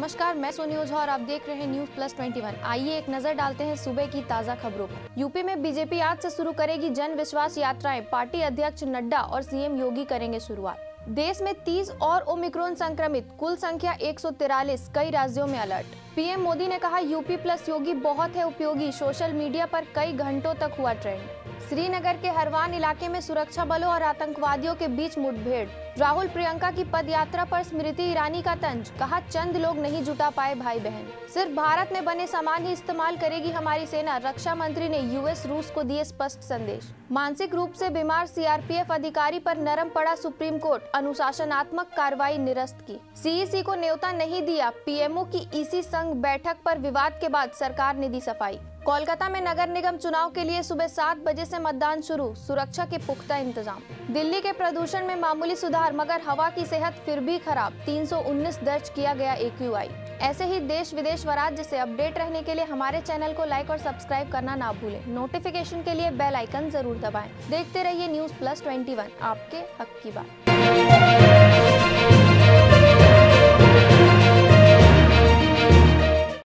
नमस्कार, मैं सोनी ओझा और आप देख रहे हैं न्यूज प्लस 21। आइए एक नजर डालते हैं सुबह की ताजा खबरों पर। यूपी में बीजेपी आज से शुरू करेगी जन विश्वास यात्राएं। पार्टी अध्यक्ष नड्डा और सीएम योगी करेंगे शुरुआत। देश में 30 और ओमिक्रॉन संक्रमित, कुल संख्या 143, कई राज्यों में अलर्ट। पीएम मोदी ने कहा यूपी प्लस योगी बहुत है उपयोगी। सोशल मीडिया पर कई घंटों तक हुआ ट्रेंड। श्रीनगर के हरवान इलाके में सुरक्षा बलों और आतंकवादियों के बीच मुठभेड़। राहुल प्रियंका की पदयात्रा पर स्मृति ईरानी का तंज, कहा चंद लोग नहीं जुटा पाए भाई बहन। सिर्फ भारत में बने सामान ही इस्तेमाल करेगी हमारी सेना, रक्षा मंत्री ने यूएस रूस को दिए स्पष्ट संदेश। मानसिक रूप से बीमार सीआरपीएफ अधिकारी पर नरम पड़ा सुप्रीम कोर्ट, अनुशासनात्मक कार्रवाई निरस्त की। सीईसी को न्योता नहीं दिया, पीएमओ की ईसी संघ बैठक पर विवाद के बाद सरकार ने दी सफाई। कोलकाता में नगर निगम चुनाव के लिए सुबह 7 बजे से मतदान शुरू, सुरक्षा के पुख्ता इंतजाम। दिल्ली के प्रदूषण में मामूली सुधार, मगर हवा की सेहत फिर भी खराब, 319 दर्ज किया गया AQI। ऐसे ही देश विदेश व राज्य से अपडेट रहने के लिए हमारे चैनल को लाइक और सब्सक्राइब करना ना भूलें। नोटिफिकेशन के लिए बेल आइकन जरूर दबाएं। देखते रहिए न्यूज प्लस 21, आपके हक की बात।